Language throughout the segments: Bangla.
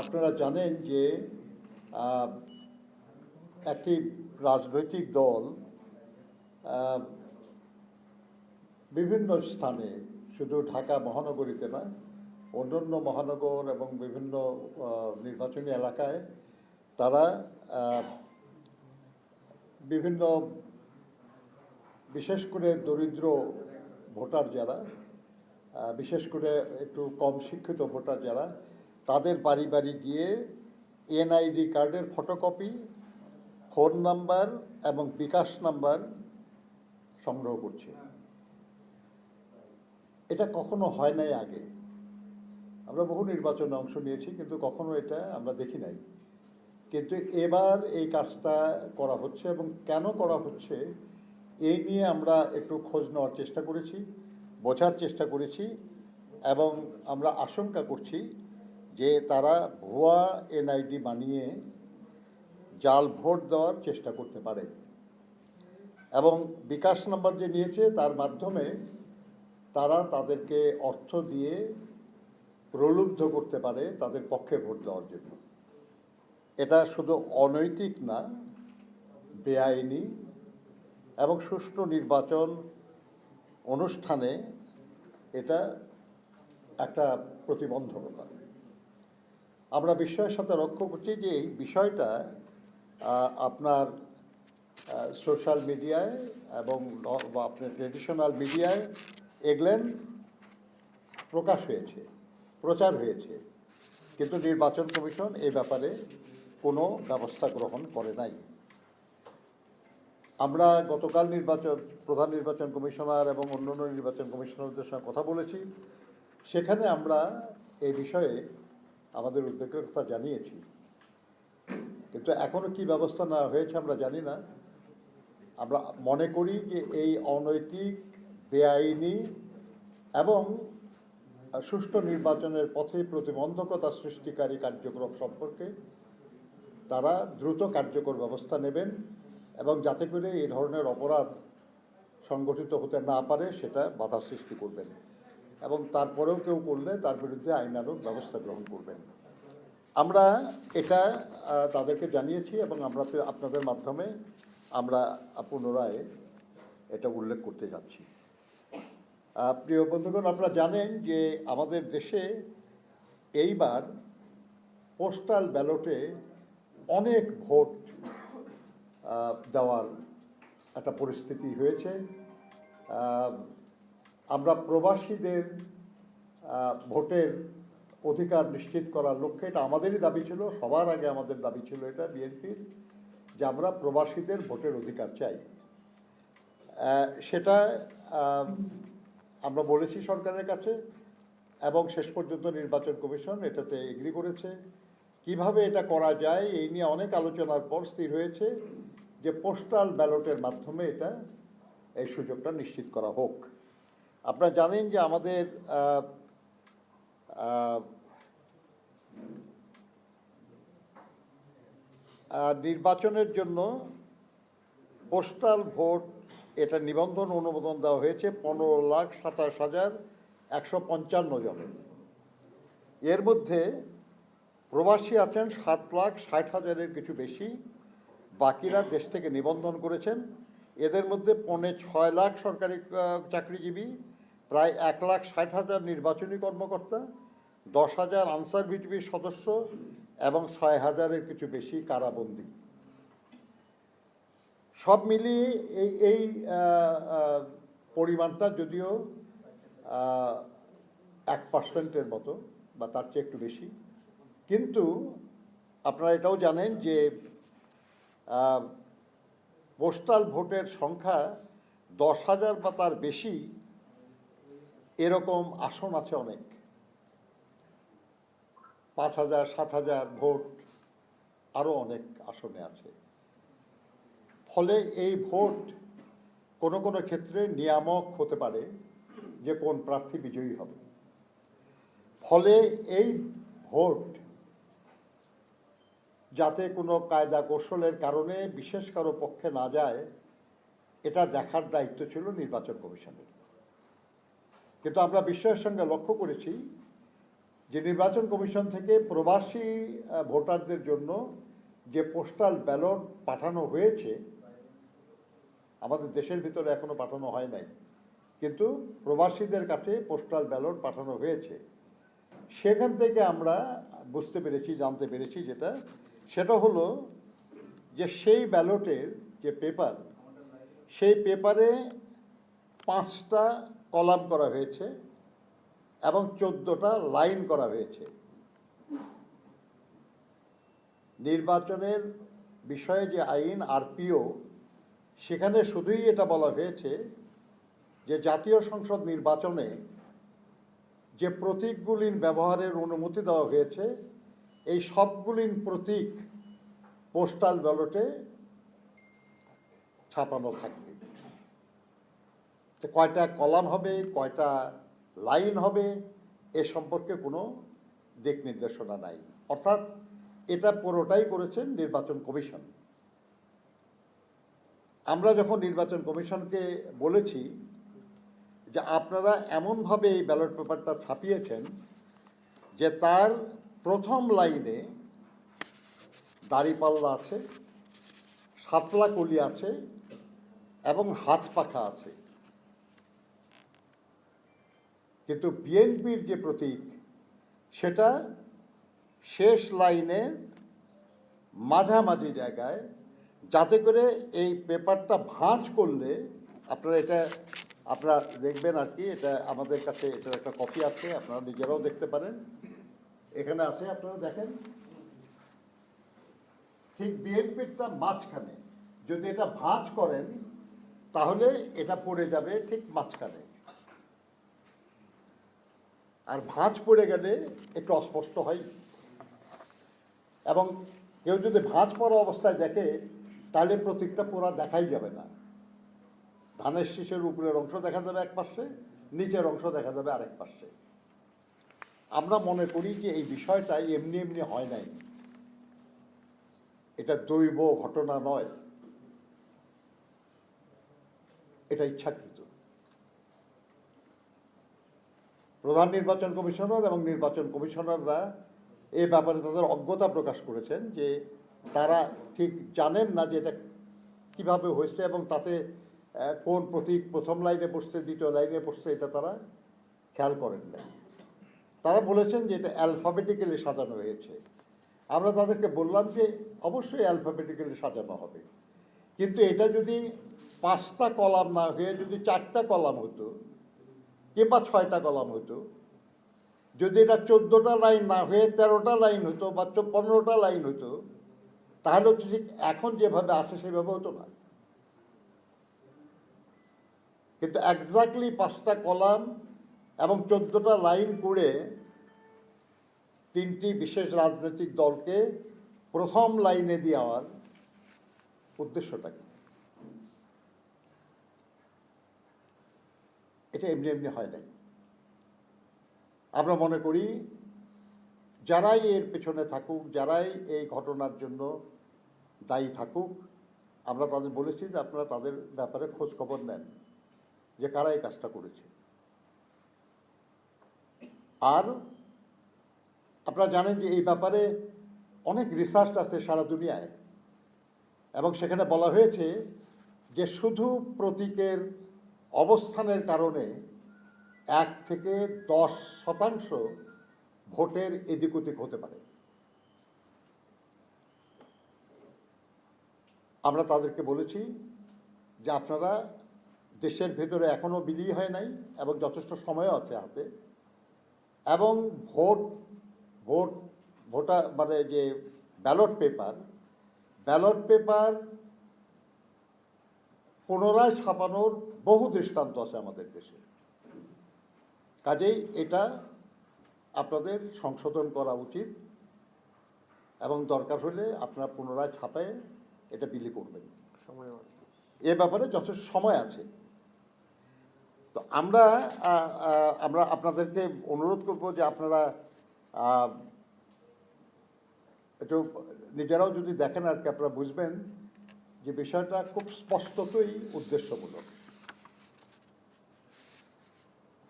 আপনারা জানেন যে একটি রাজনৈতিক দল বিভিন্ন স্থানে, শুধু ঢাকা মহানগরীতে নয়, অন্যান্য মহানগর এবং বিভিন্ন নির্বাচনী এলাকায় তারা বিভিন্ন, বিশেষ করে দরিদ্র ভোটার যারা, বিশেষ করে একটু কম শিক্ষিত ভোটার যারা, তাদের বাড়ি বাড়ি গিয়ে এনআইডি কার্ডের ফটোকপি, ফোন নাম্বার এবং বিকাশ নাম্বার সংগ্রহ করছে। এটা কখনো হয় নাই আগে। আমরা বহু নির্বাচনে অংশ নিয়েছি, কিন্তু কখনো এটা আমরা দেখি নাই। কিন্তু এবার এই কাজটা করা হচ্ছে, এবং কেন করা হচ্ছে এই নিয়ে আমরা একটু খোঁজ নেওয়ার চেষ্টা করেছি, বোঝার চেষ্টা করেছি, এবং আমরা আশঙ্কা করছি যে তারা ভুয়া এনআইডি বানিয়ে জাল ভোট দেওয়ার চেষ্টা করতে পারে, এবং বিকাশ নাম্বার যে নিয়েছে তার মাধ্যমে তারা তাদেরকে অর্থ দিয়ে প্রলুব্ধ করতে পারে তাদের পক্ষে ভোট দেওয়ার জন্য। এটা শুধু অনৈতিক না, বেআইনি, এবং সুষ্ঠু নির্বাচন অনুষ্ঠানে এটা একটা প্রতিবন্ধকতা। আমরা বিস্ময়ের সাথে লক্ষ্য করছি যে এই বিষয়টা আপনার সোশ্যাল মিডিয়ায় এবং আপনার ট্রেডিশনাল মিডিয়ায় এগুলেন প্রকাশ হয়েছে, প্রচার হয়েছে, কিন্তু নির্বাচন কমিশন এ ব্যাপারে কোনো ব্যবস্থা গ্রহণ করে নাই। আমরা গতকাল প্রধান নির্বাচন কমিশনার এবং অন্যান্য নির্বাচন কমিশনারদের সঙ্গে কথা বলেছি। সেখানে আমরা এই বিষয়ে আমাদের উদ্বেগের কথা জানিয়েছি, কিন্তু এখনও কি ব্যবস্থা নেওয়া হয়েছে আমরা জানি না। আমরা মনে করি যে এই অনৈতিক, বেআইনি এবং সুষ্ঠু নির্বাচনের পথে প্রতিবন্ধকতা সৃষ্টিকারী কার্যক্রম সম্পর্কে তারা দ্রুত কার্যকর ব্যবস্থা নেবেন, এবং যাতে করে এই ধরনের অপরাধ সংগঠিত হতে না পারে সেটা বাধা সৃষ্টি করবেন, এবং তারপরেও কেউ করলে তার বিরুদ্ধে আইনানুগ ব্যবস্থা গ্রহণ করবেন। আমরা এটা তাদেরকে জানিয়েছি, এবং আমরা আপনাদের মাধ্যমে আমরা পুনরায় এটা উল্লেখ করতে যাচ্ছি। প্রিয় বন্ধুগণ, আপনারা জানেন যে আমাদের দেশে এইবার পোস্টাল ব্যালটে অনেক ভোট দেওয়ার একটা পরিস্থিতি হয়েছে। আমরা প্রবাসীদের ভোটের অধিকার নিশ্চিত করার লক্ষ্যে, এটা আমাদেরই দাবি ছিল, সবার আগে আমাদের দাবি ছিল এটা বিএনপির, যে আমরা প্রবাসীদের ভোটের অধিকার চাই। সেটা আমরা বলেছি সরকারের কাছে, এবং শেষ পর্যন্ত নির্বাচন কমিশন এটাতে এগ্রি করেছে। কিভাবে এটা করা যায় এই নিয়ে অনেক আলোচনার পর স্থির হয়েছে যে পোস্টাল ব্যালটের মাধ্যমে এই সুযোগটা নিশ্চিত করা হোক। আপনারা জানেন যে আমাদের নির্বাচনের জন্য পোস্টাল ভোট এটা নিবন্ধন অনুমোদন দেওয়া হয়েছে 15,27,155 জনের। এর মধ্যে প্রবাসী আছেন 7,60,000-এর কিছু বেশি, বাকিরা দেশ থেকে নিবন্ধন করেছেন। এদের মধ্যে 6.25 লাখ সরকারি চাকরিজীবী, প্রায় 1,60,000 নির্বাচনী কর্মকর্তা, 10,000 আনসার ভিটিপির সদস্য, এবং 6,000-এর কিছু বেশি কারাবন্দী। সব মিলিয়ে এই পরিমাণটা যদিও 1% মতো বা তার চেয়ে একটু বেশি, কিন্তু আপনারা এটাও জানেন যে পোস্টাল ভোটের সংখ্যা 10,000 বা তার বেশি এরকম আসন আছে অনেক। 5,000, 7,000 ভোট আরও অনেক আসনে আছে। ফলে এই ভোট কোনো কোনো ক্ষেত্রে নিয়ামক হতে পারে যে কোন প্রার্থী বিজয়ী হবে। ফলে এই ভোট যাতে কোনো কায়দা কৌশলের কারণে বিশেষ কারো পক্ষে না যায়, এটা দেখার দায়িত্ব ছিল নির্বাচন কমিশনের। কিন্তু আমরা বিস্ময়ের সঙ্গে লক্ষ্য করেছি যে নির্বাচন কমিশন থেকে প্রবাসী ভোটারদের জন্য যে পোস্টাল ব্যালট পাঠানো হয়েছে, আমাদের দেশের ভিতরে এখনো পাঠানো হয় নাই, কিন্তু প্রবাসীদের কাছে পোস্টাল ব্যালট পাঠানো হয়েছে। সেখান থেকে আমরা বুঝতে পেরেছি, জানতে পেরেছি সেটা হলো যে সেই ব্যালটের যে পেপার, সেই পেপারে 5টা কলাম করা হয়েছে এবং 14টা লাইন করা হয়েছে। নির্বাচনের বিষয়ে যে আইন আরপিও, সেখানে শুধুই এটা বলা হয়েছে যে জাতীয় সংসদ নির্বাচনে যে প্রতীকগুলির ব্যবহারের অনুমতি দেওয়া হয়েছে, এই সবগুলির প্রতীক পোস্টাল ব্যালটে ছাপানো থাকবে। কয়টা কলাম হবে, কয়টা লাইন হবে, এ সম্পর্কে কোনো দিক নির্দেশনা নাই। অর্থাৎ এটা পুরোটাই করেছেন নির্বাচন কমিশন। আমরা যখন নির্বাচন কমিশনকে বলেছি যে আপনারা এমনভাবে এই ব্যালট পেপারটা ছাপিয়েছেন যে তার প্রথম লাইনে দাড়িপাল্লা আছে, সাতলা কলি আছে এবং হাত পাখা আছে, কিন্তু বিএনপির যে প্রতীক সেটা শেষ লাইনের মাঝামাঝি জায়গায়, যাতে করে এই পেপারটা ভাঁজ করলে আপনারা দেখবেন আর কি, এটা আমাদের কাছে এটার একটা কপি আছে, আপনারা নিজেরাও দেখতে পারেন, এখানে আছে, আপনারা দেখেন, ঠিক বিএনপিটা মাঝখানে। যদি এটা ভাঁজ করেন তাহলে এটা পড়ে যাবে ঠিক মাঝখানে, আর ভাঁজ পড়ে গেলে একটু অস্পষ্ট হয়, এবং কেউ যদি ভাঁজ পড়া অবস্থায় দেখে তাহলে প্রতীকটা পুরা দেখাই যাবে না। ধানের শীষের উপরের অংশ দেখা যাবে এক পাশে, নিচের অংশ দেখা যাবে আরেক পাশে। আমরা মনে করি যে এই বিষয়টা এমনি এমনি হয় নাই, এটা দৈব ঘটনা নয়, এটা ইচ্ছাকৃত। প্রধান নির্বাচন কমিশনার এবং নির্বাচন কমিশনাররা এ ব্যাপারে তাদের অজ্ঞতা প্রকাশ করেছেন যে তারা ঠিক জানেন না যে এটা কীভাবে হয়েছে এবং তাতে কোন প্রতীক প্রথম লাইনে বসছে, দ্বিতীয় লাইনে বসছে, এটা তারা খেয়াল করেন না। তারা বলেছেন যে এটা অ্যালফাবেটিক্যালি সাজানো হয়েছে। আমরা তাদেরকে বললাম যে অবশ্যই অ্যালফাবেটিক্যালি সাজানো হবে, কিন্তু এটা যদি 5টা কলাম না হয়ে যদি 4টা কলাম হতো কিংবা 6টা কলাম হতো, যদি এটা 14টা লাইন না হয়ে 13টা লাইন হতো বা 15টা লাইন হতো, তাহলে ঠিক এখন যেভাবে আছে সেভাবে হতো না। কিন্তু এক্স্যাক্টলি 5টা কলাম এবং 14টা লাইন করে 3টি বিশেষ রাজনৈতিক দলকে প্রথম লাইনে দেওয়ার উদ্দেশ্যটা কি? এটা এমনি এমনি হয় নাই। আমরা মনে করি যারাই এর পেছনে থাকুক, যারাই এই ঘটনার জন্য দায়ী থাকুক, আমরা তাদের বলেছি যে আপনারা তাদের ব্যাপারে খোঁজ খবর নেন যে কারা এই কাজটা করেছে। আর আপনারা জানেন যে এই ব্যাপারে অনেক রিসার্চ আছে সারা দুনিয়ায়, এবং সেখানে বলা হয়েছে যে শুধু প্রতীকের অবস্থানের কারণে 1 থেকে 10% ভোটের এদিক ওদিক হতে পারে। আমরা তাদেরকে বলেছি যে আপনারা দেশের ভেতরে এখনো বিলি হয় নাই এবং যথেষ্ট সময়ও আছে হাতে, এবং ভোটার মানে যে ব্যালট পেপার পুনরায় ছাপানোর বহু দৃষ্টান্ত আছে আমাদের দেশে। কাজেই এটা আপনাদের সংশোধন করা উচিত এবং দরকার হলে আপনারা পুনরায় ছাপায় এটা বিলি করবেন। সময় আছে, এ ব্যাপারে যথেষ্ট সময় আছে। তো আমরা আপনাদেরকে অনুরোধ করব যে আপনারা একটু নিজেরাও যদি দেখেন আর কি, আপনারা বুঝবেন যে বিষয়টা খুব স্পষ্টতই উদ্দেশ্যমূলক।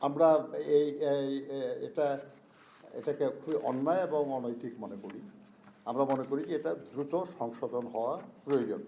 আমরা এটাকে খুবই অন্যায় এবং অনৈতিক মনে করি। আমরা মনে করি যে এটা দ্রুত সংশোধন হওয়া প্রয়োজন।